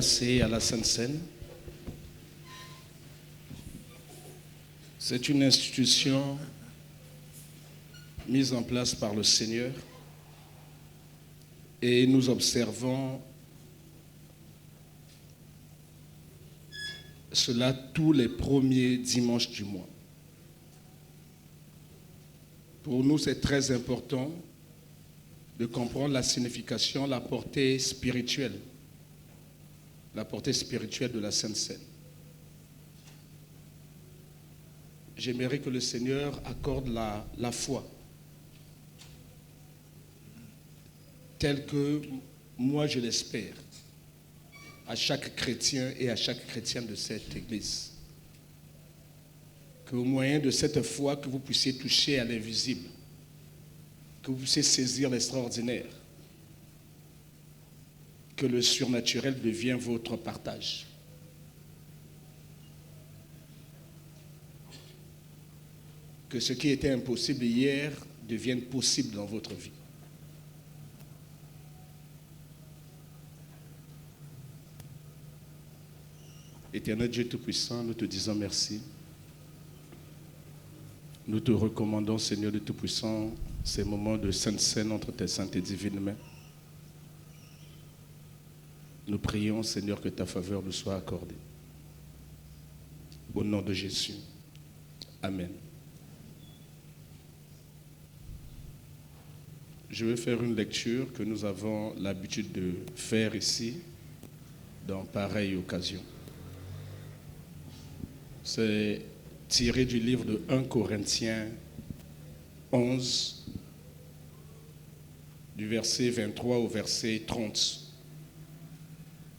passer à la Sainte Seine. C'est une institution mise en place par le Seigneur et nous observons cela tous les premiers dimanches du mois. Pour nous, c'est très important de comprendre la signification, la portée spirituelle de la Sainte Seine. J'aimerais que le Seigneur accorde la foi telle que moi je l'espère à chaque chrétien et à chaque chrétienne de cette église. Qu'au moyen de cette foi, que vous puissiez toucher à l'invisible, que vous puissiez saisir l'extraordinaire, que le surnaturel devienne votre partage. Que ce qui était impossible hier devienne possible dans votre vie. Éternel Dieu Tout-Puissant, nous te disons merci. Nous te recommandons, Seigneur de Tout-Puissant, ces moments de Sainte Seine entre tes saintes et divines mains. Nous prions, Seigneur, que ta faveur nous soit accordée. Au nom de Jésus. Amen. Je vais faire une lecture que nous avons l'habitude de faire ici, dans pareille occasion. C'est tiré du livre de 1 Corinthiens 11, du verset 23 au verset 30.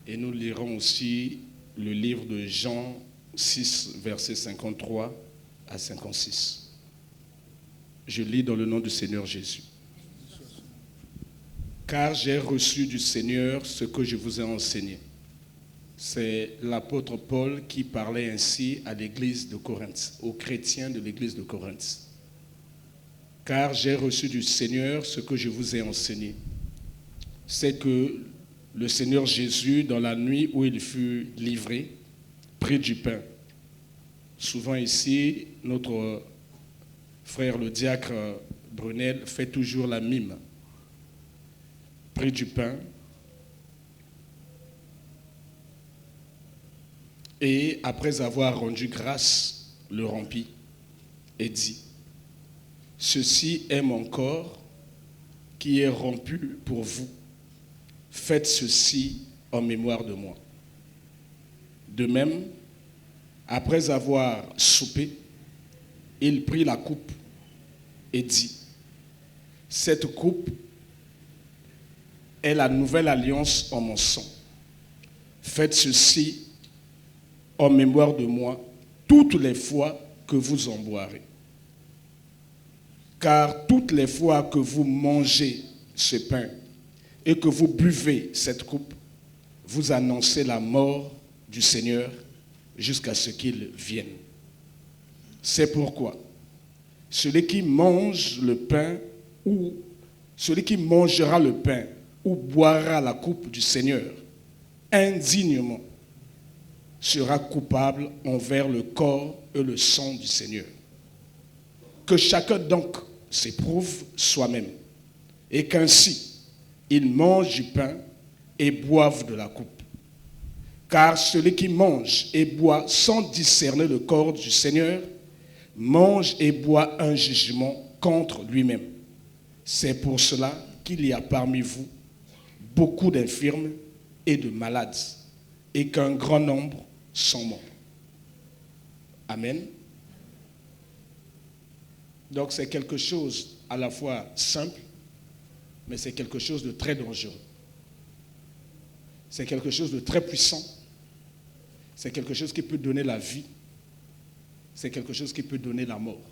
Et nous lirons aussi le livre de Jean 6, verset 53 à 56. Je lis dans le nom du Seigneur Jésus. Car j'ai reçu du Seigneur ce que je vous ai enseigné. C'est l'apôtre Paul qui parlait ainsi à l'église de Corinthe, aux chrétiens de l'église de Corinthe. Car j'ai reçu du Seigneur ce que je vous ai enseigné. C'est que le Seigneur Jésus, dans la nuit où il fut livré, prit du pain. Souvent ici, notre frère le diacre Brunel fait toujours la mime. Prit du pain et après avoir rendu grâce, le rompit et dit: ceci est mon corps qui est rompu pour vous. Faites ceci en mémoire de moi. De même, après avoir soupé, il prit la coupe et dit: cette coupe est la nouvelle alliance en mon sang. Faites ceci en mémoire de moi toutes les fois que vous en boirez. Car toutes les fois que vous mangez ce pain et que vous buvez cette coupe, vous annoncez la mort du Seigneur jusqu'à ce qu'il vienne. C'est pourquoi celui qui mange le pain ou celui qui mangera le pain ou boira la coupe du Seigneur indignement sera coupable envers le corps et le sang du Seigneur. Que chacun donc s'éprouve soi-même, et qu'ainsi il mange du pain et boive de la coupe. Car celui qui mange et boit sans discerner le corps du Seigneur mange et boit un jugement contre lui-même. C'est pour cela qu'il y a parmi vous beaucoup d'infirmes et de malades, et qu'un grand nombre sont morts. Amen. Donc c'est quelque chose à la fois simple, mais c'est quelque chose de très dangereux. C'est quelque chose de très puissant. C'est quelque chose qui peut donner la vie. C'est quelque chose qui peut donner la mort.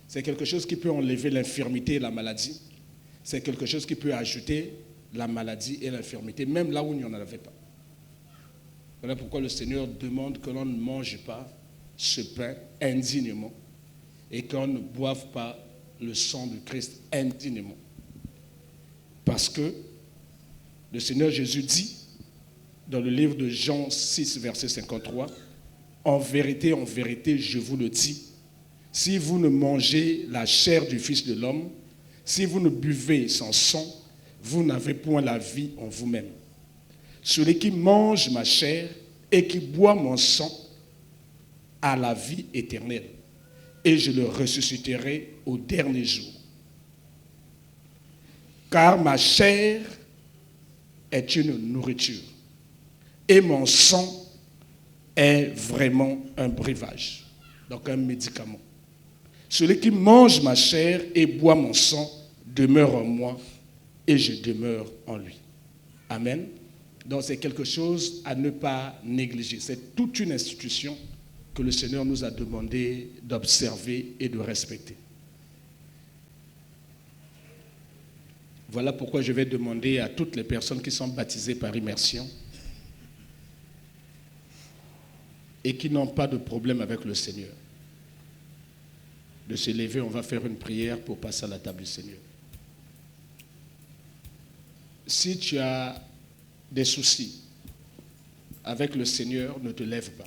C'est quelque chose qui peut enlever l'infirmité et la maladie. C'est quelque chose qui peut ajouter la maladie et l'infirmité, même là où il n'y en avait pas. Voilà pourquoi le Seigneur demande que l'on ne mange pas ce pain indignement et qu'on ne boive pas le sang de Christ indignement. Parce que le Seigneur Jésus dit dans le livre de Jean 6, verset 53, « En vérité, je vous le dis, si vous ne mangez la chair du Fils de l'homme, si vous ne buvez son sang, vous n'avez point la vie en vous-même. Celui qui mange ma chair et qui boit mon sang a la vie éternelle, et je le ressusciterai au dernier jour. Car ma chair est une nourriture, et mon sang est vraiment un breuvage, donc un médicament. Celui qui mange ma chair et boit mon sang demeure en moi, et je demeure en lui. » Amen. Donc c'est quelque chose à ne pas négliger. C'est toute une institution que le Seigneur nous a demandé d'observer et de respecter. Voilà pourquoi je vais demander à toutes les personnes qui sont baptisées par immersion et qui n'ont pas de problème avec le Seigneur, de se lever. On va faire une prière pour passer à la table du Seigneur. Si tu as des soucis avec le Seigneur, ne te lève pas.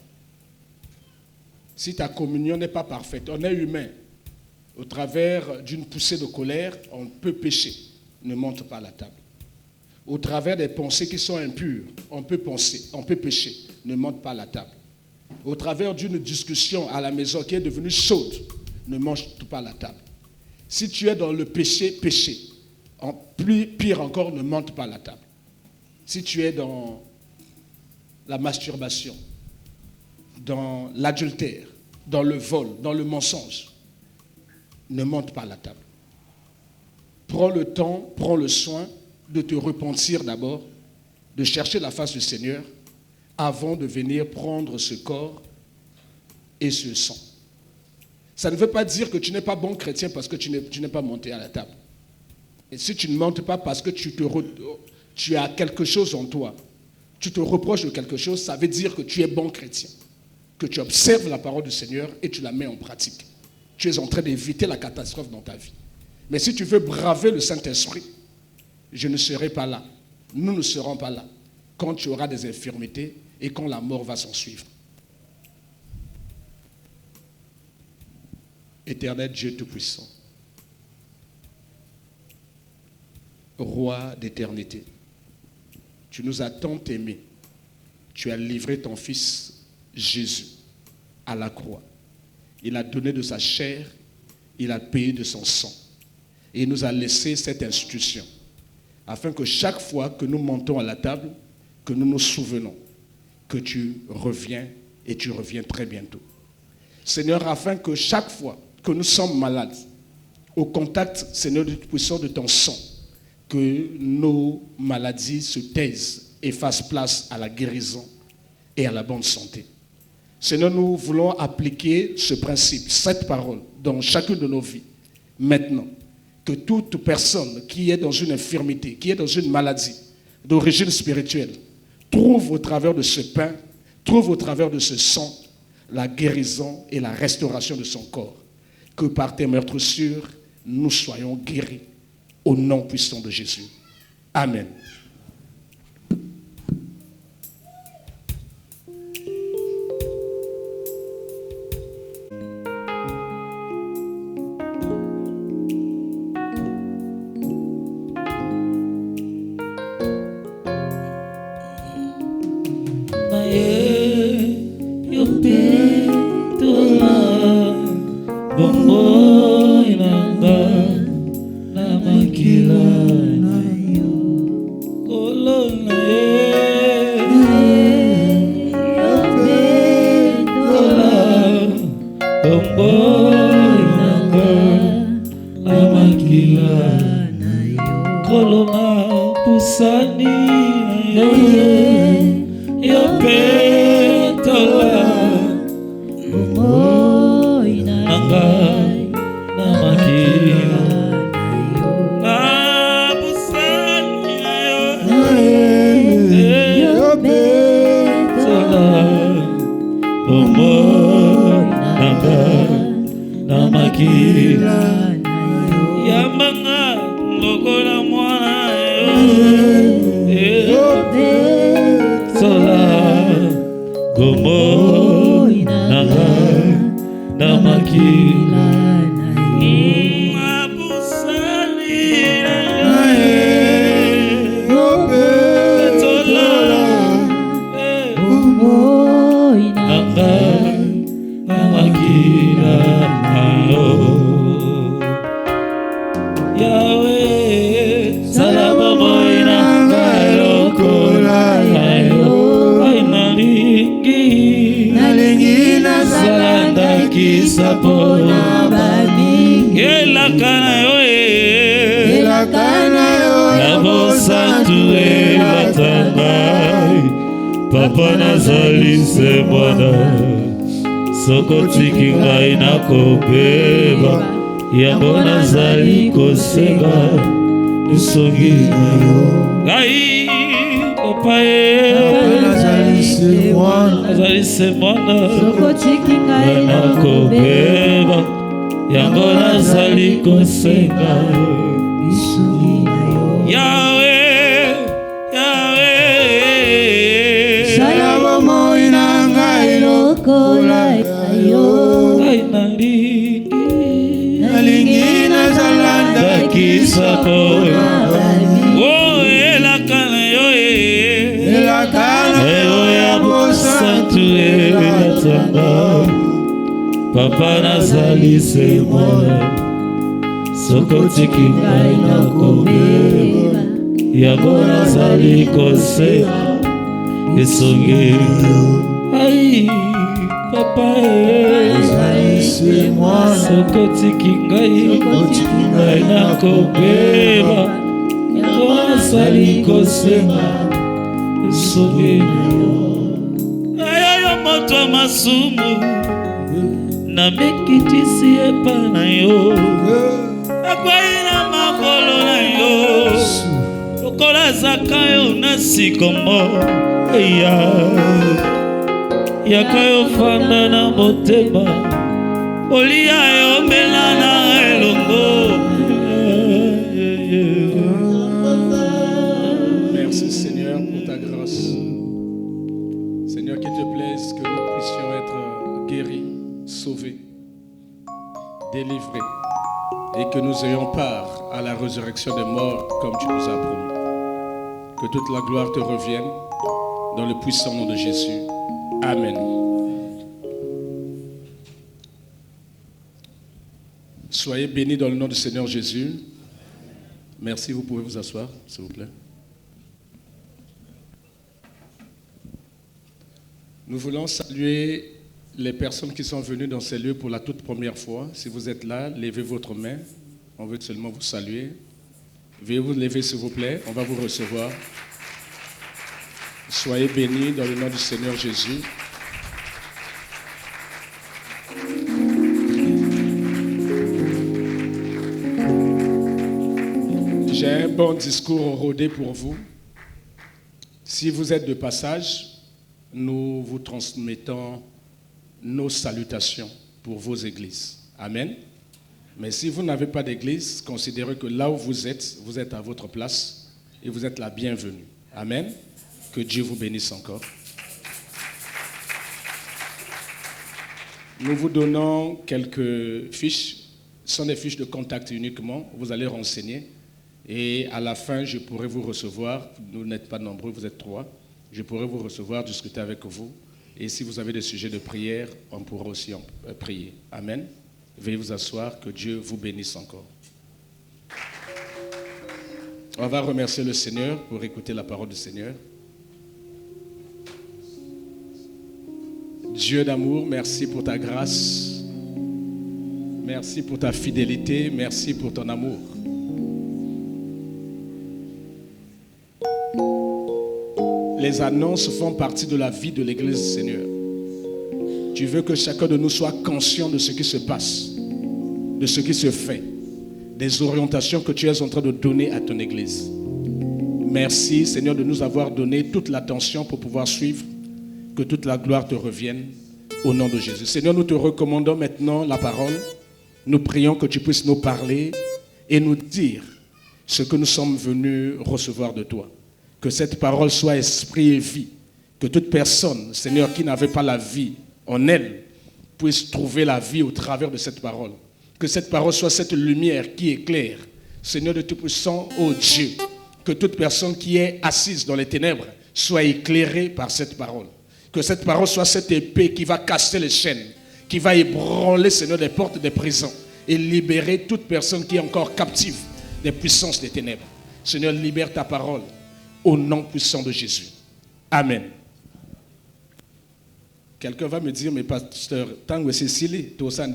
Si ta communion n'est pas parfaite, on est humain. Au travers d'une poussée de colère, on peut pécher. Ne monte pas à la table. Au travers des pensées qui sont impures, on peut penser, on peut pécher. Ne monte pas à la table. Au travers d'une discussion à la maison qui est devenue chaude, ne monte pas à la table. Si tu es dans le péché, péché. Pire encore, ne monte pas à la table. Si tu es dans la masturbation, dans l'adultère, dans le vol, dans le mensonge, ne monte pas à la table. Prends le temps, prends le soin de te repentir d'abord, de chercher la face du Seigneur avant de venir prendre ce corps et ce sang. Ça ne veut pas dire que tu n'es pas bon chrétien parce que tu n'es pas monté à la table. Et si tu ne montes pas parce que tu as quelque chose en toi, tu te reproches de quelque chose, ça veut dire que tu es bon chrétien, que tu observes la parole du Seigneur et tu la mets en pratique. Tu es en train d'éviter la catastrophe dans ta vie. Mais si tu veux braver le Saint-Esprit, je ne serai pas là. Nous ne serons pas là quand tu auras des infirmités et quand la mort va s'en suivre. Éternel Dieu Tout-Puissant, Roi d'éternité, tu nous as tant aimés, tu as livré ton Fils Jésus à la croix. Il a donné de sa chair, il a payé de son sang. Et il nous a laissé cette institution, afin que chaque fois que nous montons à la table, que nous nous souvenons que tu reviens et tu reviens très bientôt. Seigneur, afin que chaque fois que nous sommes malades, au contact, Seigneur Tout-Puissant, de ton sang, que nos maladies se taisent et fassent place à la guérison et à la bonne santé. Seigneur, nous voulons appliquer ce principe, cette parole, dans chacune de nos vies. Maintenant, que toute personne qui est dans une infirmité, qui est dans une maladie d'origine spirituelle, trouve au travers de ce pain, trouve au travers de ce sang, la guérison et la restauration de son corps. Que par tes meurtrissures, nous soyons guéris. Au nom puissant de Jésus. Amen. So Sapona babi elakana yo na bosantu elatanga papa nazali se mwana soko tiki ngai nakobeba yango nazali kosenga esongi na yo ngai papa nazali se mwana soko tiki ngai nakobeba yango nazali kosenga esongi na yo Yahweh Yahweh sala bomoi na ngai lokola yo ngai nalingi nazalanda kisako oh elakana yo ya bosantu elatanga papa nazali se mwana soko tiki ngai nakobeba yango nazali kosenga esongi ai papa nazali se mwana soko tiki ngai nakobeba yango nazali kosenga esongi ayo moto masumu na mikitisi epa na yo akwai na makolo na yo lokola zakayo na sikomo yaka yo fanda na motema olia yo mela na elongo. Merci Seigneur pour ta grâce. Seigneur, qu'il te plaise que nous puissions être guéris, sauvés, délivrés et que nous ayons part à la résurrection des morts comme tu nous as promis. Que toute la gloire te revienne dans le puissant nom de Jésus. Amen. Soyez bénis dans le nom du Seigneur Jésus. Merci, vous pouvez vous asseoir, s'il vous plaît. Nous voulons saluer les personnes qui sont venues dans ces lieux pour la toute première fois. Si vous êtes là, levez votre main. On veut seulement vous saluer. Veuillez vous lever, s'il vous plaît. On va vous recevoir. Soyez bénis dans le nom du Seigneur Jésus. J'ai un bon discours rodé pour vous. Si vous êtes de passage, nous vous transmettons nos salutations pour vos églises. Amen. Mais si vous n'avez pas d'église, considérez que là où vous êtes à votre place et vous êtes la bienvenue. Amen. Que Dieu vous bénisse encore. Nous vous donnons quelques fiches. Ce sont des fiches de contact uniquement. Vous allez renseigner. Et à la fin, je pourrai vous recevoir. Vous n'êtes pas nombreux, vous êtes 3. Je pourrai vous recevoir, discuter avec vous. Et si vous avez des sujets de prière, on pourra aussi prier. Amen. Veuillez vous asseoir, que Dieu vous bénisse encore. On va remercier le Seigneur pour écouter la parole du Seigneur. Dieu d'amour, merci pour ta grâce. Merci pour ta fidélité. Merci pour ton amour. Les annonces font partie de la vie de l'Église, Seigneur. Tu veux que chacun de nous soit conscient de ce qui se passe, de ce qui se fait, des orientations que tu es en train de donner à ton Église. Merci, Seigneur, de nous avoir donné toute l'attention pour pouvoir suivre. Que toute la gloire te revienne au nom de Jésus. Seigneur, nous te recommandons maintenant la parole. Nous prions que tu puisses nous parler et nous dire ce que nous sommes venus recevoir de toi. Que cette parole soit esprit et vie. Que toute personne, Seigneur, qui n'avait pas la vie en elle, puissent trouver la vie au travers de cette parole. Que cette parole soit cette lumière qui éclaire. Seigneur de Tout-Puissant, ô Dieu, que toute personne qui est assise dans les ténèbres soit éclairée par cette parole. Que cette parole soit cette épée qui va casser les chaînes, qui va ébranler, Seigneur, les portes des prisons et libérer toute personne qui est encore captive des puissances des ténèbres. Seigneur, libère ta parole au nom puissant de Jésus. Amen. Quelqu'un va me dire, mais pasteur, tant que c'est Cécile, tout ça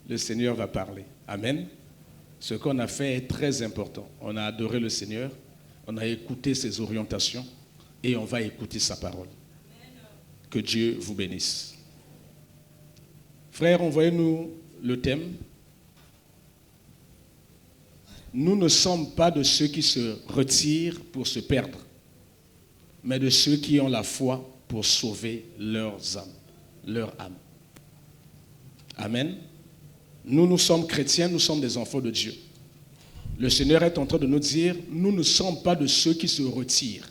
le Seigneur va parler. Amen. Ce qu'on a fait est très important. On a adoré le Seigneur, on a écouté ses orientations et on va écouter sa parole. Que Dieu vous bénisse. Frères, envoyez-nous le thème. Nous ne sommes pas de ceux qui se retirent pour se perdre, mais de ceux qui ont la foi pour sauver leurs âmes, leur âme. Amen. Nous sommes chrétiens, nous sommes des enfants de Dieu. Le Seigneur est en train de nous dire, nous ne sommes pas de ceux qui se retirent.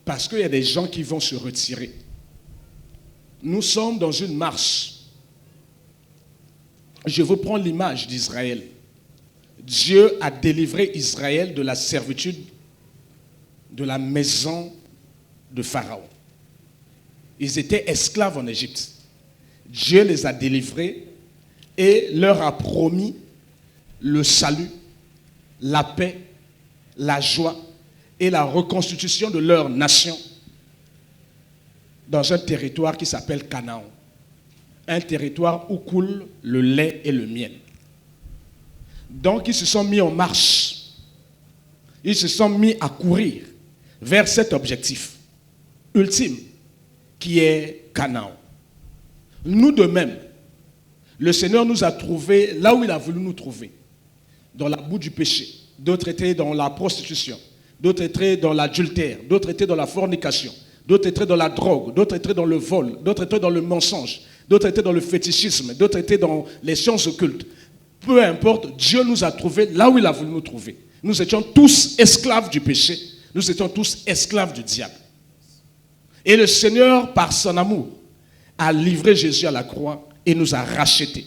Parce qu'il y a des gens qui vont se retirer. Nous sommes dans une marche. Je vous prends l'image d'Israël. Dieu a délivré Israël de la servitude de la maison de Pharaon. Ils étaient esclaves en Égypte. Dieu les a délivrés et leur a promis le salut, la paix, la joie et la reconstitution de leur nation dans un territoire qui s'appelle Canaan. Un territoire où coule le lait et le miel. Donc ils se sont mis en marche. Ils se sont mis à courir vers cet objectif ultime qui est Canaan. Nous de même, le Seigneur nous a trouvés là où il a voulu nous trouver. Dans la boue du péché. D'autres étaient dans la prostitution. D'autres étaient dans l'adultère. D'autres étaient dans la fornication. D'autres étaient dans la drogue. D'autres étaient dans le vol. D'autres étaient dans le mensonge. D'autres étaient dans le fétichisme. D'autres étaient dans les sciences occultes. Peu importe, Dieu nous a trouvés là où il a voulu nous trouver. Nous étions tous esclaves du péché. Nous étions tous esclaves du diable. Et le Seigneur, par son amour, a livré Jésus à la croix et nous a rachetés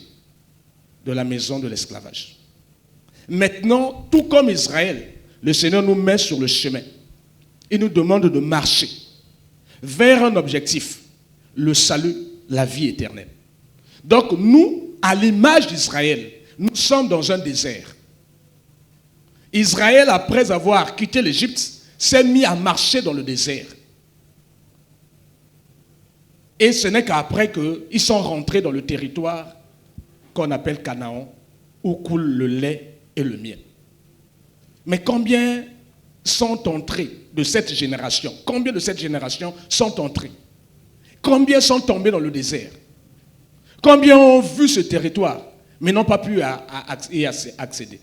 de la maison de l'esclavage. Maintenant, tout comme Israël, le Seigneur nous met sur le chemin. Il nous demande de marcher vers un objectif, le salut, la vie éternelle. Donc nous, à l'image d'Israël, nous sommes dans un désert. Israël, après avoir quitté l'Égypte, s'est mis à marcher dans le désert. Et ce n'est qu'après qu'ils sont rentrés dans le territoire qu'on appelle Canaan, où coule le lait et le miel. Mais combien sont entrés de cette génération? Combien de cette génération sont entrés? Combien sont tombés dans le désert? Combien ont vu ce territoire, mais n'ont pas pu y accéder?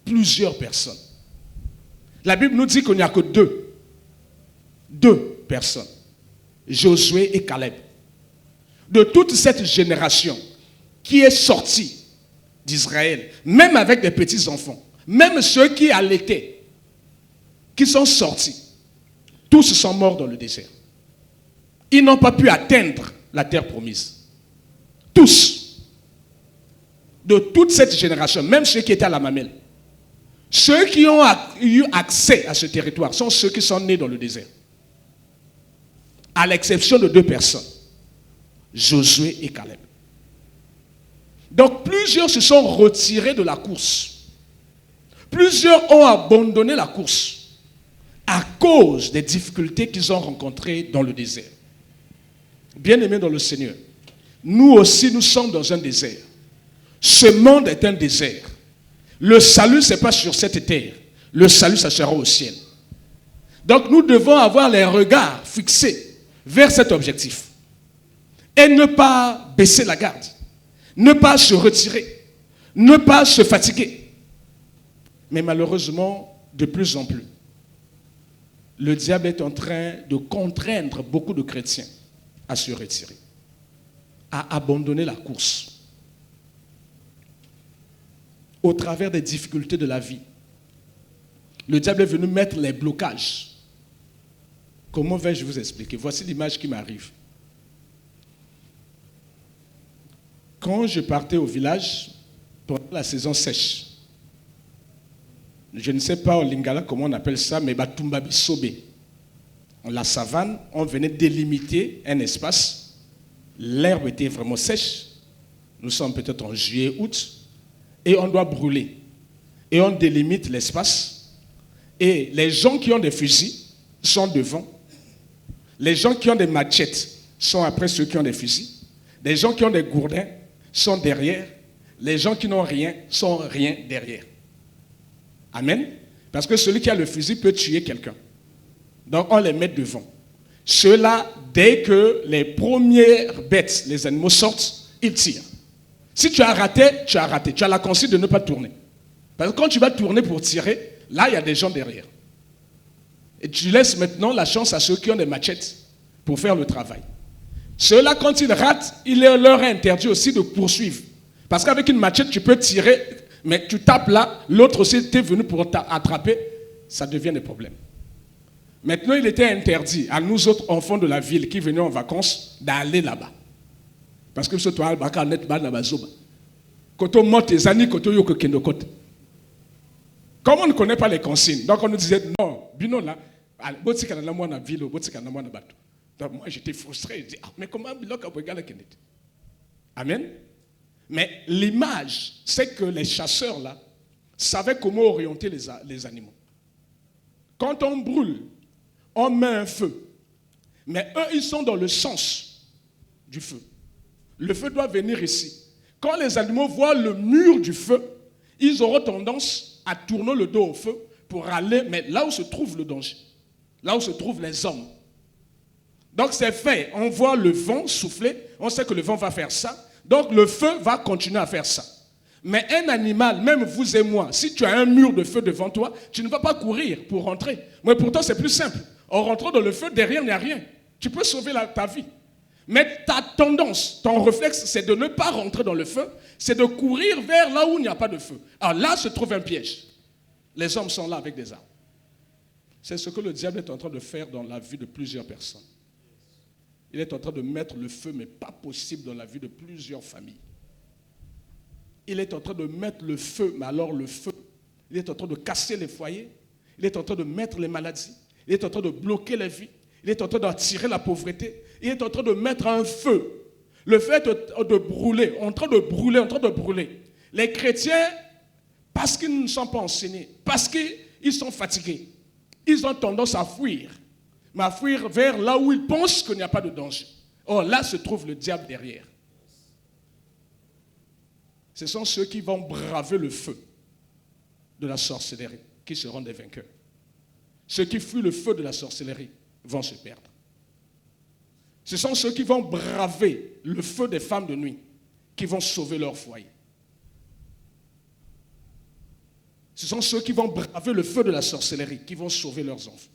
Plusieurs personnes. La Bible nous dit qu'il n'y a que deux personnes. Josué et Caleb. De toute cette génération qui est sortie d'Israël, même avec des petits-enfants, même ceux qui allaitaient, qui sont sortis, tous sont morts dans le désert. Ils n'ont pas pu atteindre la terre promise. Tous. De toute cette génération, même ceux qui étaient à la mamelle. Ceux qui ont eu accès à ce territoire sont ceux qui sont nés dans le désert. À l'exception de deux personnes, Josué et Caleb. Donc plusieurs se sont retirés de la course. Plusieurs ont abandonné la course à cause des difficultés qu'ils ont rencontrées dans le désert. Bien-aimés dans le Seigneur, nous aussi nous sommes dans un désert. Ce monde est un désert. Le salut, ce n'est pas sur cette terre. Le salut, ça sera au ciel. Donc nous devons avoir les regards fixés vers cet objectif. Et ne pas baisser la garde. Ne pas se retirer. Ne pas se fatiguer. Mais malheureusement, de plus en plus, le diable est en train de contraindre beaucoup de chrétiens à se retirer, à abandonner la course. Au travers des difficultés de la vie, le diable est venu mettre les blocages Comment vais-je vous expliquer? Voici l'image qui m'arrive. Quand je partais au village, pendant la saison sèche, je ne sais pas au Lingala comment on appelle ça, mais Batumba Bisobe. La savane, on venait délimiter un espace. L'herbe était vraiment sèche. Nous sommes peut-être en juillet, août. Et on doit brûler. Et on délimite l'espace. Et les gens qui ont des fusils sont devant. Les gens qui ont des machettes sont après ceux qui ont des fusils. Les gens qui ont des gourdins sont derrière. Les gens qui n'ont rien sont rien derrière. Amen. Parce que celui qui a le fusil peut tuer quelqu'un. Donc on les met devant. Ceux-là, dès que les premières bêtes, les animaux sortent, ils tirent. Si tu as raté, tu as raté. Tu as la consigne de ne pas tourner. Parce que quand tu vas tourner pour tirer, là il y a des gens derrière. Et tu laisses maintenant la chance à ceux qui ont des machettes pour faire le travail. Ceux-là, quand ils ratent, il leur est interdit aussi de poursuivre. Parce qu'avec une machette, tu peux tirer, mais tu tapes là, l'autre aussi était venu pour t'attraper, ça devient des problèmes. Maintenant, il était interdit à nous autres enfants de la ville qui venaient en vacances d'aller là-bas. Parce que ce toi, le baka net ba na bazoba. Koto monte zani koto yoko kendo kote. Comme on ne connaît pas les consignes, donc on nous disait non, bino là, botika na moi na ville, botika na moi na bateau. Donc moi j'étais frustré, je dis mais comment bilo ka bogala kenet. Amen. Mais l'image, c'est que les chasseurs là savaient comment orienter les animaux. Quand on brûle, on met un feu. Mais eux, ils sont dans le sens du feu. Le feu doit venir ici. Quand les animaux voient le mur du feu, ils auront tendance à tourner le dos au feu pour aller, mais là où se trouve le danger, là où se trouvent les hommes. Donc c'est fait, on voit le vent souffler, on sait que le vent va faire ça, donc le feu va continuer à faire ça. Mais un animal, même vous et moi, si tu as un mur de feu devant toi, tu ne vas pas courir pour rentrer. Mais pourtant c'est plus simple. En rentrant dans le feu, derrière il n'y a rien. Tu peux sauver ta vie. Mais ta tendance, ton réflexe, c'est de ne pas rentrer dans le feu, c'est de courir vers là où il n'y a pas de feu. Alors là se trouve un piège. Les hommes sont là avec des armes. C'est ce que le diable est en train de faire dans la vie de plusieurs personnes. Il est en train de mettre le feu, mais pas possible dans la vie de plusieurs familles. Il est en train de mettre le feu, mais alors le feu, il est en train de casser les foyers, il est en train de mettre les maladies, il est en train de bloquer les vies, il est en train d'attirer la pauvreté, il est en train de mettre un feu. Le fait de brûler, en train de brûler. Les chrétiens, parce qu'ils ne sont pas enseignés, parce qu'ils sont fatigués, ils ont tendance à fuir, mais à fuir vers là où ils pensent qu'il n'y a pas de danger. Or, là se trouve le diable derrière. Ce sont ceux qui vont braver le feu de la sorcellerie qui seront des vainqueurs. Ceux qui fuient le feu de la sorcellerie vont se perdre. Ce sont ceux qui vont braver le feu des femmes de nuit qui vont sauver leur foyer. Ce sont ceux qui vont braver le feu de la sorcellerie qui vont sauver leurs enfants.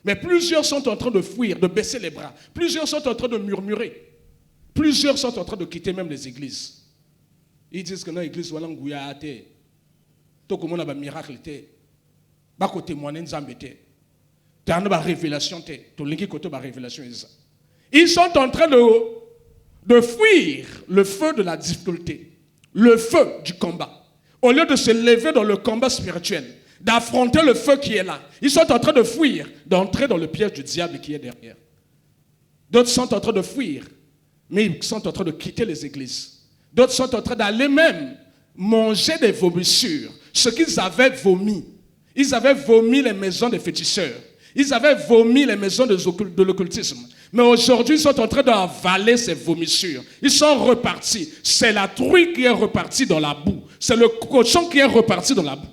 Mais plusieurs sont en train de fuir, de baisser les bras. Plusieurs sont en train de murmurer. Plusieurs sont en train de quitter même les églises. Ils disent que dans l'église, voilà un gouya, tout comme on a un miracle, bah côté témoigner nous embêter. Tu as une révélation, tu as révélation. Ils sont en train de fuir le feu de la difficulté, le feu du combat. Au lieu de se lever dans le combat spirituel, d'affronter le feu qui est là, ils sont en train de fuir, d'entrer dans le piège du diable qui est derrière. D'autres sont en train de fuir, mais ils sont en train de quitter les églises. D'autres sont en train d'aller même manger des vomissures, ce qu'ils avaient vomi. Ils avaient vomi les maisons des féticheurs. Ils avaient vomi les maisons de l'occultisme. Mais aujourd'hui, ils sont en train d'avaler ces vomissures. Ils sont repartis. C'est la truie qui est repartie dans la boue. C'est le cochon qui est reparti dans la boue.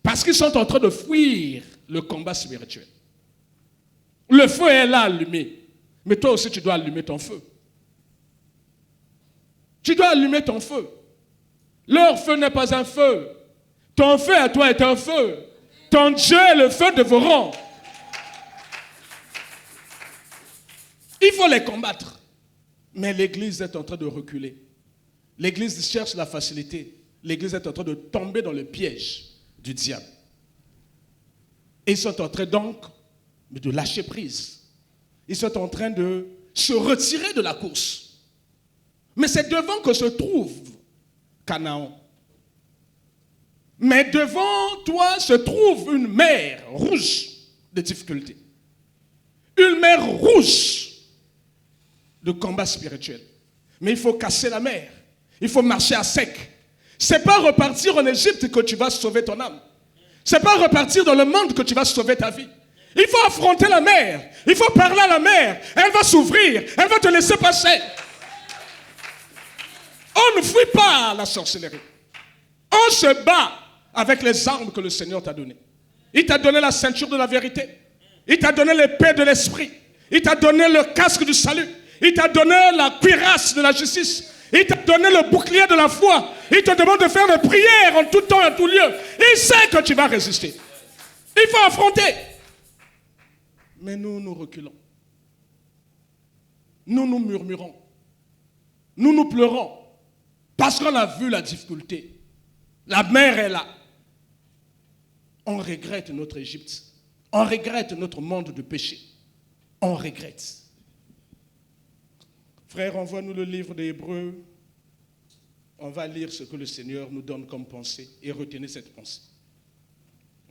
Parce qu'ils sont en train de fuir le combat spirituel. Le feu est là allumé. Mais toi aussi, tu dois allumer ton feu. Tu dois allumer ton feu. Leur feu n'est pas un feu. Ton feu à toi est un feu. Ton Dieu est le feu dévorant. Il faut les combattre. Mais l'Église est en train de reculer. L'Église cherche la facilité. L'Église est en train de tomber dans le piège du diable. Et ils sont en train donc de lâcher prise. Ils sont en train de se retirer de la course. Mais c'est devant que se trouve Canaan. Mais devant toi se trouve une mer rouge de difficultés. Une mer rouge de combat spirituel. Mais il faut casser la mer. Il faut marcher à sec. C'est pas repartir en Égypte que tu vas sauver ton âme. C'est pas repartir dans le monde que tu vas sauver ta vie. Il faut affronter la mer. Il faut parler à la mer. Elle va s'ouvrir. Elle va te laisser passer. On ne fuit pas la sorcellerie. On se bat avec les armes que le Seigneur t'a données. Il t'a donné la ceinture de la vérité. Il t'a donné l'épée de l'esprit. Il t'a donné le casque du salut. Il t'a donné la cuirasse de la justice. Il t'a donné le bouclier de la foi. Il te demande de faire des prières en tout temps et en tout lieu. Il sait que tu vas résister. Il faut affronter. Mais nous, nous reculons. Nous, nous murmurons. Nous, nous pleurons. Parce qu'on a vu la difficulté. La mer est là. On regrette notre Égypte. On regrette notre monde de péché. On regrette. Frère, envoie-nous le livre des Hébreux. On va lire ce que le Seigneur nous donne comme pensée et retenir cette pensée.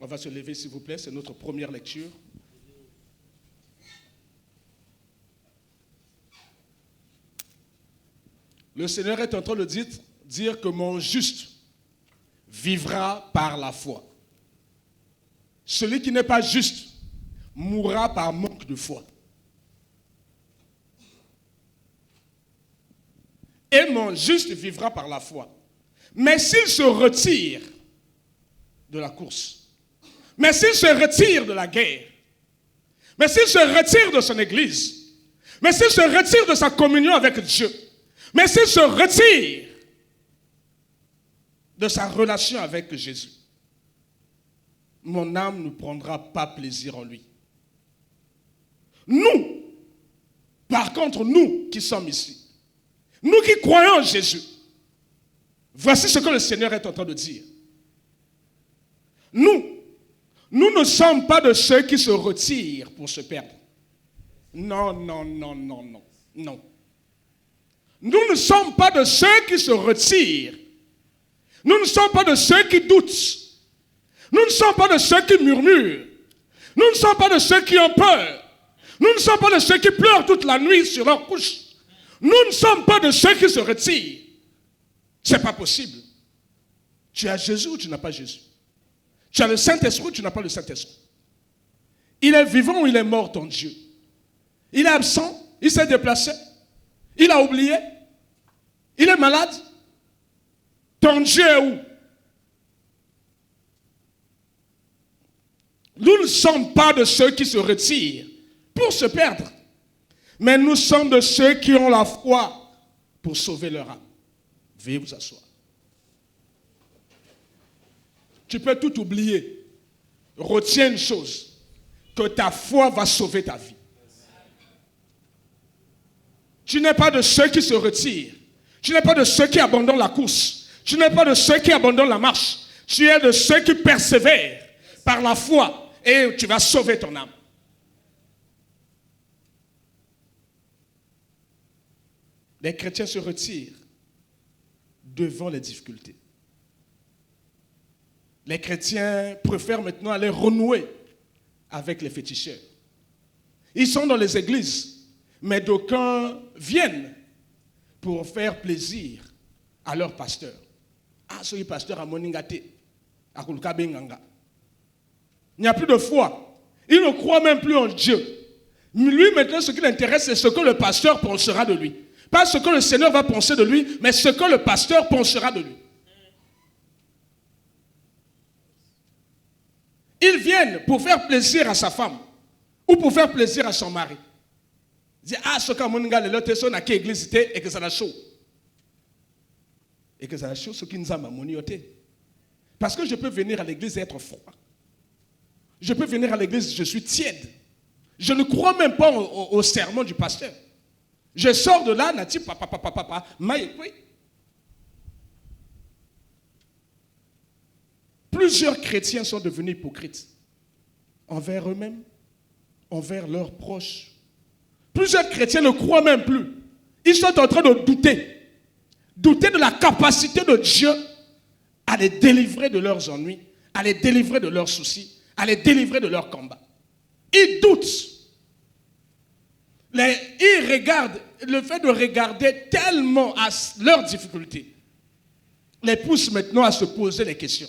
On va se lever, s'il vous plaît. C'est notre première lecture. Le Seigneur est en train de dire que mon juste vivra par la foi. Celui qui n'est pas juste mourra par manque de foi. Et mon juste vivra par la foi. Mais s'il se retire de la course, mais s'il se retire de la guerre, mais s'il se retire de son église, mais s'il se retire de sa communion avec Dieu, mais s'il se retire de sa relation avec Jésus, mon âme ne prendra pas plaisir en lui. Nous, par contre, nous qui sommes ici, nous qui croyons en Jésus, voici ce que le Seigneur est en train de dire. Nous ne sommes pas de ceux qui se retirent pour se perdre. Non, non, non, non, non, non. Nous ne sommes pas de ceux qui se retirent. Nous ne sommes pas de ceux qui doutent. Nous ne sommes pas de ceux qui murmurent. Nous ne sommes pas de ceux qui ont peur. Nous ne sommes pas de ceux qui pleurent toute la nuit sur leur couche. Nous ne sommes pas de ceux qui se retirent. Ce n'est pas possible. Tu as Jésus ou tu n'as pas Jésus? Tu as le Saint-Esprit ou tu n'as pas le Saint-Esprit? Il est vivant ou il est mort, ton Dieu? Il est absent? Il s'est déplacé? Il a oublié? Il est malade? Ton Dieu est où? Nous ne sommes pas de ceux qui se retirent pour se perdre. Mais nous sommes de ceux qui ont la foi pour sauver leur âme. Veuillez vous asseoir. Tu peux tout oublier. Retiens une chose, que ta foi va sauver ta vie. Tu n'es pas de ceux qui se retirent. Tu n'es pas de ceux qui abandonnent la course. Tu n'es pas de ceux qui abandonnent la marche. Tu es de ceux qui persévèrent par la foi et tu vas sauver ton âme. Les chrétiens se retirent devant les difficultés. Les chrétiens préfèrent maintenant aller renouer avec les féticheurs. Ils sont dans les églises, mais d'aucuns viennent pour faire plaisir à leur pasteur. Ah, ce pasteur a moningate, à Kulkabenganga. Il n'y a plus de foi. Il ne croit même plus en Dieu. Lui, maintenant, ce qui l'intéresse, c'est ce que le pasteur pensera de lui. Pas ce que le Seigneur va penser de lui, mais ce que le pasteur pensera de lui. Ils viennent pour faire plaisir à sa femme ou pour faire plaisir à son mari. Ils disent, ah, ce que mon gars, l'autre son a qui église et que ça l'a chaud. Et que ça l'a chaud, ce qui nous a monioté. Parce que je peux venir à l'église et être froid. Je peux venir à l'église, je suis tiède. Je ne crois même pas au sermon du pasteur. Je sors de là, Nati, papa, oui. Plusieurs chrétiens sont devenus hypocrites. envers eux-mêmes, envers leurs proches. Plusieurs chrétiens ne croient même plus. Ils sont en train de douter. Douter de la capacité de Dieu à les délivrer de leurs ennuis, à les délivrer de leurs soucis, à les délivrer de leurs combats. Ils doutent. Ils regardent, le fait de regarder tellement à leurs difficultés les pousse maintenant à se poser les questions.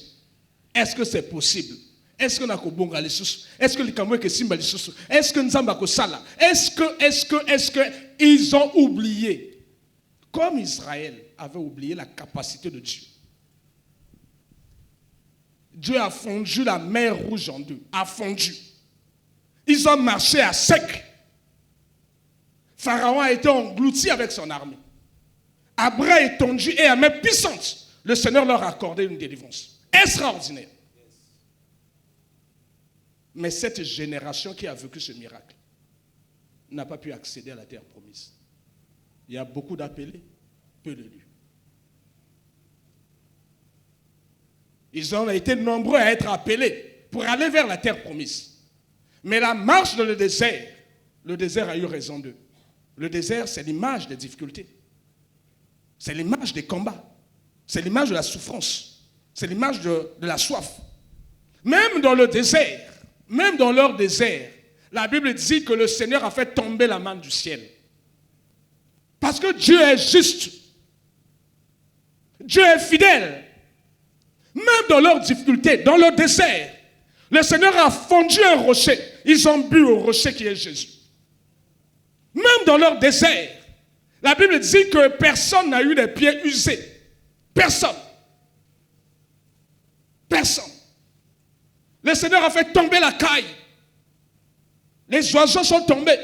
Est-ce que c'est possible? Est-ce qu'on a kobonga les sous? Est-ce que les kamoué que simba les sous? Est-ce que nzamba ko sala? Est-ce que ils ont oublié, comme Israël avait oublié la capacité de Dieu. Dieu a fondu la mer Rouge en deux, a fondu. Ils ont marché à sec. Pharaon a été englouti avec son armée. Abra est tendu et à main puissante. Le Seigneur leur a accordé une délivrance extraordinaire. Mais cette génération qui a vécu ce miracle n'a pas pu accéder à la terre promise. Il y a beaucoup d'appelés, peu d'élus. Ils ont été nombreux à être appelés pour aller vers la terre promise. Mais la marche dans le désert a eu raison d'eux. Le désert, c'est l'image des difficultés. C'est l'image des combats. C'est l'image de la souffrance. C'est l'image de la soif. Même dans le désert, même dans leur désert, la Bible dit que le Seigneur a fait tomber la manne du ciel. Parce que Dieu est juste. Dieu est fidèle. Même dans leurs difficultés, dans leur désert, le Seigneur a fondu un rocher. Ils ont bu au rocher qui est Jésus. Même dans leur désert, la Bible dit que personne n'a eu les pieds usés. Personne. Personne. Le Seigneur a fait tomber la caille. Les oiseaux sont tombés.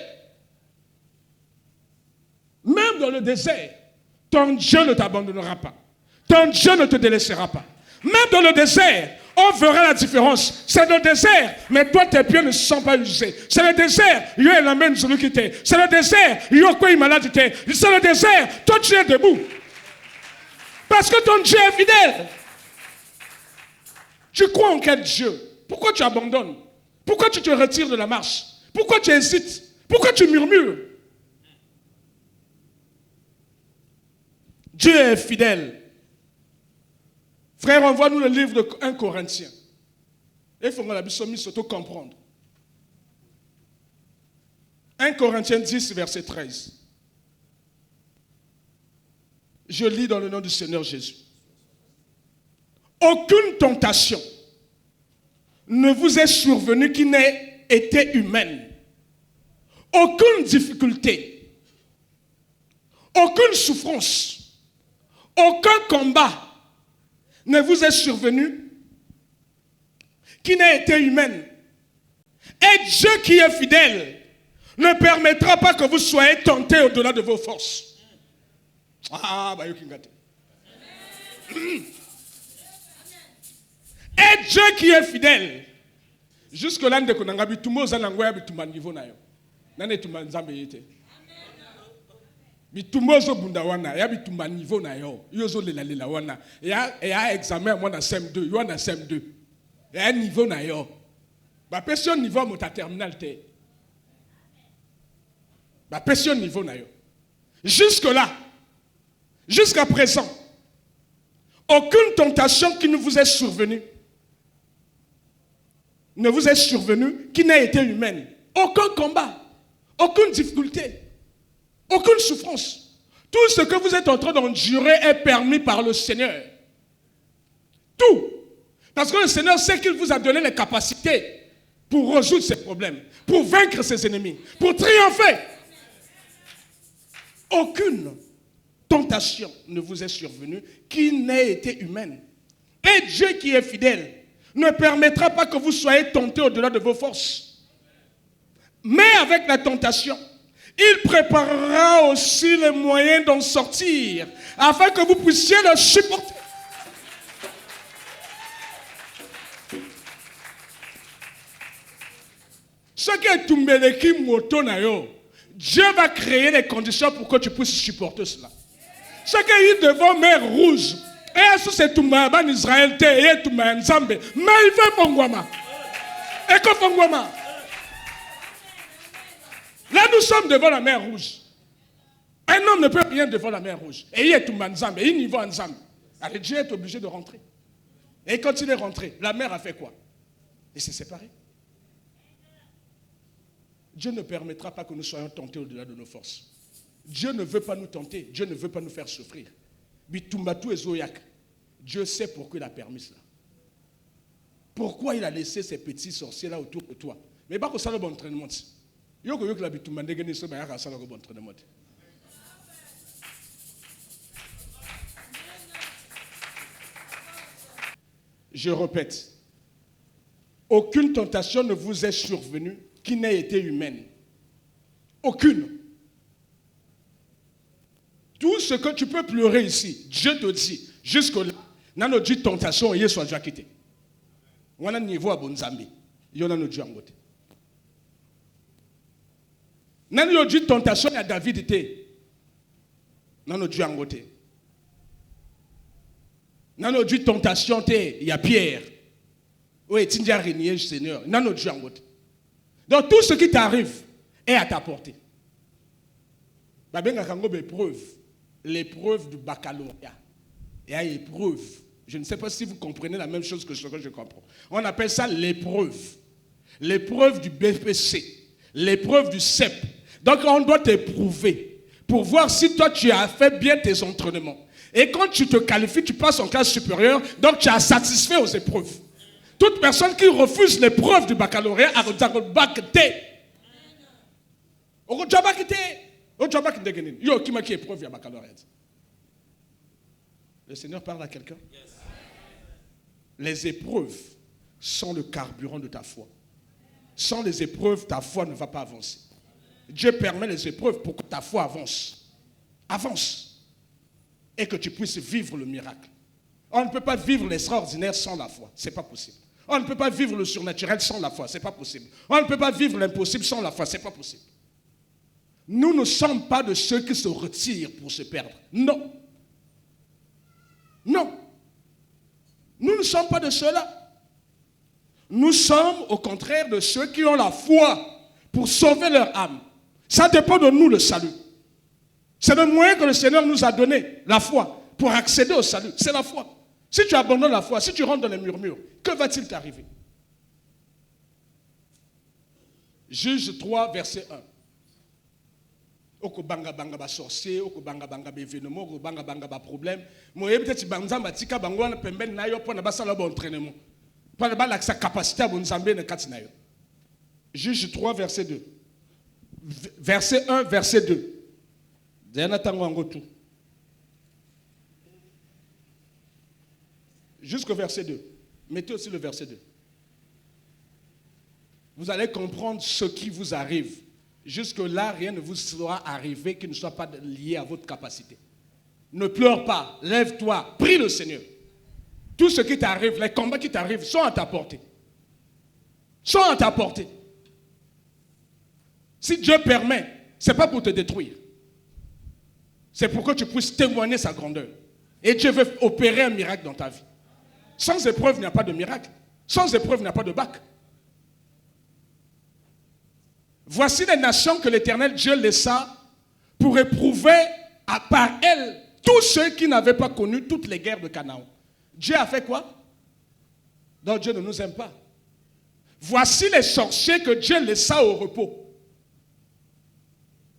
Même dans le désert, ton Dieu ne t'abandonnera pas. Ton Dieu ne te délaissera pas. Même dans le désert, on verra la différence. C'est le désert, mais toi tes pieds ne sont pas usés. C'est le désert, il y a la main de celui qui t'est. C'est le désert, il y a quoi il malade t'est. C'est le désert, toi tu es debout. Parce que ton Dieu est fidèle. Tu crois en quel Dieu? Pourquoi tu abandonnes? Pourquoi tu te retires de la marche? Pourquoi tu hésites? Pourquoi tu murmures? Dieu est fidèle. Frère, envoie-nous le livre de 1 Corinthiens. Il faut que la Bible soit comprendre. 1 Corinthiens 10, verset 13. Je lis dans le nom du Seigneur Jésus. Aucune tentation ne vous est survenue qui n'ait été humaine. Aucune difficulté, aucune souffrance, aucun combat ne vous est survenu qui n'a été humaine. Et Dieu qui est fidèle ne permettra pas que vous soyez tentés au-delà de vos forces. Et Dieu qui est fidèle. Jusque-là, nous avons niveau na yo. Nane tumanzambe yete. Bitumbo zo bunda wana, ya bitumba niveau na yo. Yo zo lela wana. Ya examen moi na CM2, yo na CM2. Ya niveau na yo. Ba pression niveau mo ta terminal te. Ba pression niveau na yo. Jusque-là, jusqu'à présent, aucune tentation qui ne vous est survenue ne vous est survenue qui n'a été humaine. Aucun combat, aucune difficulté, aucune souffrance. Tout ce que vous êtes en train d'endurer est permis par le Seigneur. Tout. Parce que le Seigneur sait qu'il vous a donné les capacités pour résoudre ses problèmes, pour vaincre ses ennemis, pour triompher. Aucune tentation ne vous est survenue qui n'ait été humaine. Et Dieu qui est fidèle ne permettra pas que vous soyez tentés au-delà de vos forces. Mais avec la tentation, il préparera aussi les moyens d'en sortir, afin que vous puissiez le supporter. Ce qui est tumbeleki moto na yo, Dieu va créer les conditions pour que tu puisses supporter cela. Ce qui est devant mer rouge, et sous cette tumba en Israël, et tumba en Zambé, mais il fait mongwama. Ekofongwama. Là, nous sommes devant la mer Rouge. Un homme ne peut rien devant la mer Rouge. Et il est tout manzam, et il y va ensemble. Alors Dieu est obligé de rentrer. Et quand il est rentré, la mer a fait quoi? Il s'est séparé. Dieu ne permettra pas que nous soyons tentés au-delà de nos forces. Dieu ne veut pas nous tenter. Dieu ne veut pas nous faire souffrir. Bitumbatu et Zoyak. Dieu sait pourquoi il a permis cela. Pourquoi il a laissé ces petits sorciers là autour de toi? Mais pas que ça le bon entraînement. Je répète, aucune tentation ne vous est survenue qui n'ait été humaine. Aucune. Tout ce que tu peux pleurer ici, Dieu te dit, jusque-là, dans notre tentation, il soit déjà quitté. On a un niveau à Bonzambi. Il y a notre Dieu en côté. Dans notre tentation, il y a David était. Dans notre Dieu en côté. Dans notre tentation, il y a Pierre. Oui, tu as régné, Seigneur. Dans notre Dieu en côté. Donc tout ce qui t'arrive est à ta portée. L'épreuve du baccalauréat. Il y a épreuve. Je ne sais pas si vous comprenez la même chose que ce que je comprends. On appelle ça l'épreuve. L'épreuve du BPC. L'épreuve du CEP. Donc on doit t'éprouver pour voir si toi tu as fait bien tes entraînements. Et quand tu te qualifies, tu passes en classe supérieure, donc tu as satisfait aux épreuves. Toute personne qui refuse l'épreuve du baccalauréat a le bac T. Le Seigneur parle à quelqu'un. Les épreuves sont le carburant de ta foi. Sans les épreuves, ta foi ne va pas avancer. Dieu permet les épreuves pour que ta foi avance. Avance. Et que tu puisses vivre le miracle. On ne peut pas vivre l'extraordinaire sans la foi. Ce n'est pas possible. On ne peut pas vivre le surnaturel sans la foi. Ce n'est pas possible. On ne peut pas vivre l'impossible sans la foi. Ce n'est pas possible. Nous ne sommes pas de ceux qui se retirent pour se perdre. Non. Non. Nous ne sommes pas de ceux-là. Nous sommes au contraire de ceux qui ont la foi pour sauver leur âme. Ça dépend de nous le salut. C'est le moyen que le Seigneur nous a donné, la foi, pour accéder au salut. C'est la foi. Si tu abandonnes la foi, si tu rentres dans les murmures, que va-t-il t'arriver? Juge 3, verset 1. Oko banga banga ba sorcier, oko banga banga ba événement, oko banga banga ba problème. Moye peut-être banzamba tika bango na pembeni na yo pona basala bon entraînement. Pona ba la sa capacité à bonzambe na kati na yo. Juge 3 verset 2. Verset 1 verset 2. Zena tango ngotu. Jusqu'au verset 2. Mettez aussi le verset 2. Vous allez comprendre ce qui vous arrive. Jusque-là, rien ne vous sera arrivé qui ne soit pas lié à votre capacité. Ne pleure pas, lève-toi, prie le Seigneur. Tout ce qui t'arrive, les combats qui t'arrivent sont à ta portée. Sont à ta portée. Si Dieu permet, ce n'est pas pour te détruire. C'est pour que tu puisses témoigner sa grandeur. Et Dieu veut opérer un miracle dans ta vie. Sans épreuve, il n'y a pas de miracle. Sans épreuve, il n'y a pas de bac. Voici les nations que l'Éternel Dieu laissa pour éprouver par elles tous ceux qui n'avaient pas connu toutes les guerres de Canaan. Dieu a fait quoi? Donc Dieu ne nous aime pas. Voici les sorciers que Dieu laissa au repos.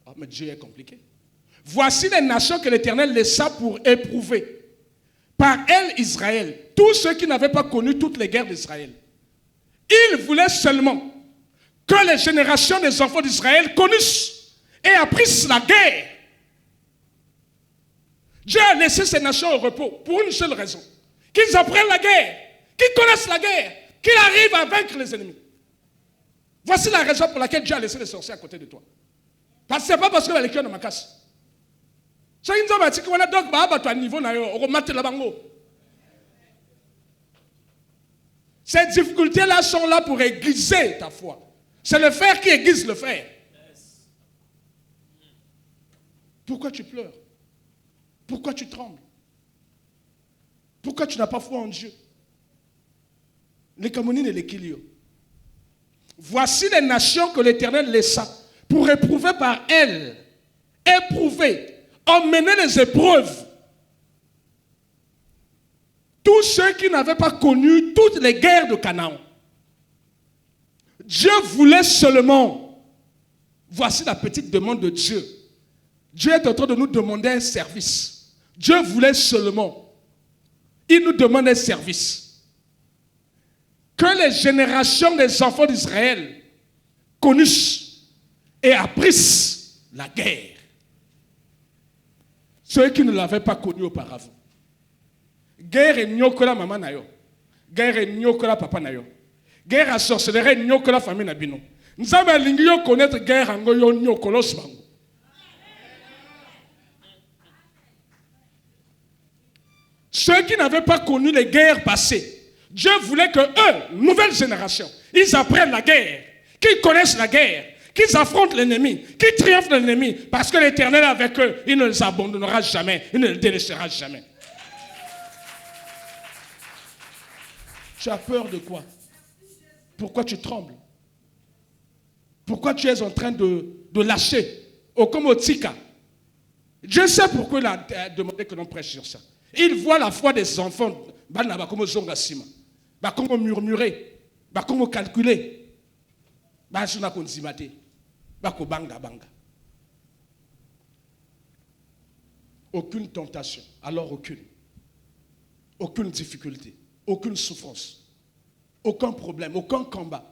Oh, mais Dieu est compliqué. Voici les nations que l'Éternel laissa pour éprouver par elles Israël, tous ceux qui n'avaient pas connu toutes les guerres d'Israël. Il voulait seulement que les générations des enfants d'Israël connaissent et apprissent la guerre. Dieu a laissé ces nations au repos pour une seule raison. Qu'ils apprennent la guerre, qu'ils connaissent la guerre, qu'ils arrivent à vaincre les ennemis. Voici la raison pour laquelle Dieu a laissé les sorciers à côté de toi. Parce que ce n'est pas parce que les cœurs ne m'acassent. Ces difficultés-là sont là pour aiguiser ta foi. C'est le fer qui aiguise le fer. Pourquoi tu pleures? Pourquoi tu trembles? Pourquoi tu n'as pas foi en Dieu? Les Camonines et les Kilio. Voici les nations que l'Éternel laissa pour éprouver par elles, éprouver, emmener les épreuves. Tous ceux qui n'avaient pas connu toutes les guerres de Canaan. Dieu voulait seulement, voici la petite demande de Dieu. Dieu est en train de nous demander un service. Dieu voulait seulement, il nous demande un service. Que les générations des enfants d'Israël connaissent et apprissent la guerre. Ceux qui ne l'avaient pas connu auparavant. Guerre et nyokola maman na yo. Guerre et nyokola papa na yo. Guerre à sorcellerie nyokola famille na bino. Nous avons l'ingénieur connaître guerre en goyo nyokolos bango. Ceux qui n'avaient pas connu les guerres passées, Dieu voulait que eux, nouvelle génération, ils apprennent la guerre, qu'ils connaissent la guerre, qu'ils affrontent l'ennemi, qu'ils triomphent de l'ennemi, parce que l'Éternel est avec eux, il ne les abandonnera jamais, il ne les délaissera jamais. Tu as peur de quoi? Pourquoi tu trembles? Pourquoi tu es en train de lâcher? Comme au Tika. Dieu sait pourquoi il a demandé que l'on prêche sur ça. Il voit la foi des enfants. Comme zongasima. Comme murmurer. Comme calculer. Aucune tentation. Alors aucune. Aucune difficulté. Aucune souffrance, aucun problème, aucun combat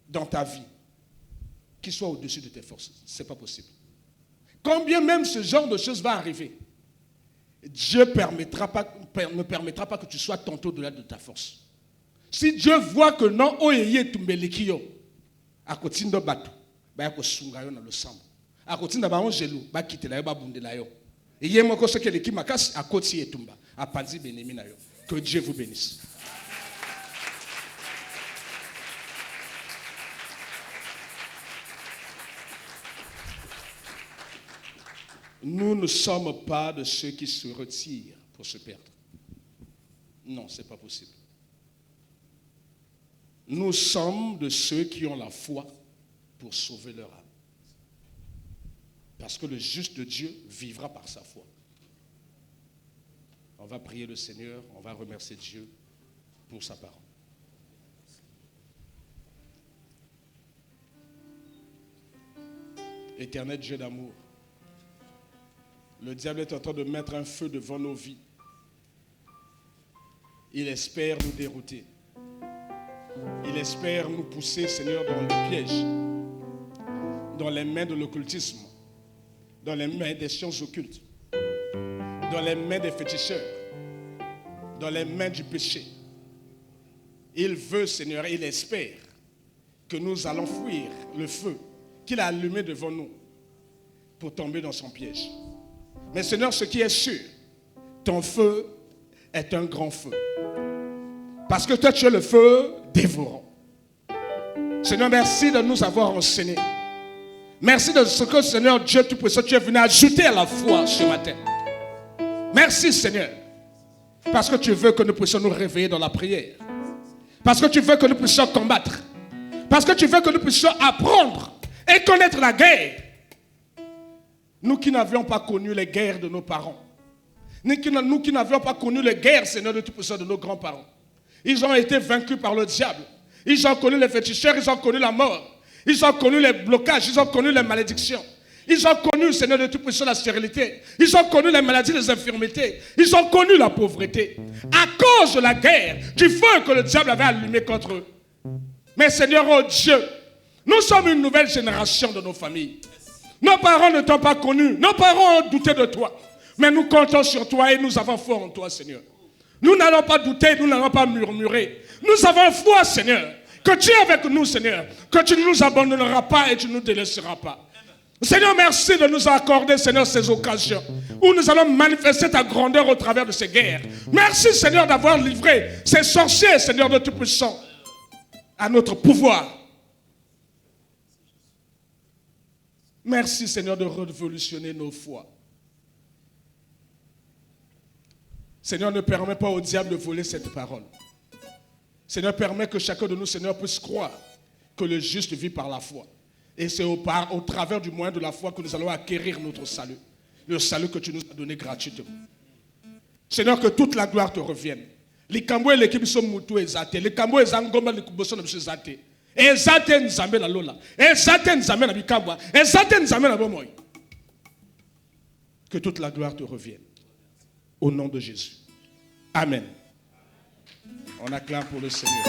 dans ta vie qui soit au-dessus de tes forces. Ce n'est pas possible. Quand bien même ce genre de choses va arriver, Dieu ne permettra pas que tu sois tenté au-delà de ta force. Si Dieu voit que non, oyeye tumbelikiyo, akotindo batu, ba yakosunga yo na losambo. Akotinda ba onjelu, ba kitela yo ba bundela yo. Et il y a encore ce qui est makas à côté et tumba à Panzi Benemina. Que Dieu vous bénisse. Nous ne sommes pas de ceux qui se retirent pour se perdre. Non, ce n'est pas possible. Nous sommes de ceux qui ont la foi pour sauver leur âme. Parce que le juste de Dieu vivra par sa foi. On va prier le Seigneur, on va remercier Dieu pour sa parole. Éternel Dieu d'amour, le diable est en train de mettre un feu devant nos vies. Il espère nous dérouter. Il espère nous pousser, Seigneur, dans le piège, dans les mains de l'occultisme, dans les mains des sciences occultes, dans les mains des féticheurs, dans les mains du péché. Il veut, Seigneur, il espère que nous allons fuir le feu qu'il a allumé devant nous pour tomber dans son piège. Mais Seigneur, ce qui est sûr, ton feu est un grand feu. Parce que toi, tu es le feu dévorant. Seigneur, merci de nous avoir enseigné. Merci de ce que, Seigneur Dieu Tout-Puissant, tu es venu ajouter à la foi ce matin. Merci, Seigneur. Parce que tu veux que nous puissions nous réveiller dans la prière. Parce que tu veux que nous puissions combattre. Parce que tu veux que nous puissions apprendre et connaître la guerre. Nous qui n'avions pas connu les guerres de nos parents. Nous qui n'avions pas connu les guerres, Seigneur de Tout-Puissant, de nos grands-parents. Ils ont été vaincus par le diable. Ils ont connu les féticheurs, ils ont connu la mort. Ils ont connu les blocages, ils ont connu les malédictions. Ils ont connu, Seigneur de Tout-Puissant, la stérilité. Ils ont connu les maladies, les infirmités. Ils ont connu la pauvreté. À cause de la guerre, du feu que le diable avait allumé contre eux. Mais Seigneur, oh Dieu, nous sommes une nouvelle génération de nos familles. Nos parents ne t'ont pas connu. Nos parents ont douté de toi. Mais nous comptons sur toi et nous avons foi en toi, Seigneur. Nous n'allons pas douter, nous n'allons pas murmurer. Nous avons foi, Seigneur, que tu es avec nous, Seigneur, que tu ne nous abandonneras pas et tu ne nous délaisseras pas. Seigneur, merci de nous accorder, Seigneur, ces occasions où nous allons manifester ta grandeur au travers de ces guerres. Merci, Seigneur, d'avoir livré ces sorciers, Seigneur de Tout-Puissant, à notre pouvoir. Merci, Seigneur, de révolutionner nos foi. Seigneur, ne permets pas au diable de voler cette parole. Seigneur, permets que chacun de nous, Seigneur, puisse croire que le juste vit par la foi. Et c'est au travers du moyen de la foi que nous allons acquérir notre salut. Le salut que tu nous as donné gratuitement. Seigneur, que toute la gloire te revienne. Les Kambo et l'équipe sont moutou et zate. Les Kambo et Zangoma et Kuboson et zate. Et zate nzambe la lola. Et zate nzambe na bikamba. Et zate nzambe na bomoy. Que toute la gloire te revienne. Au nom de Jésus. Amen. On acclame pour le Seigneur.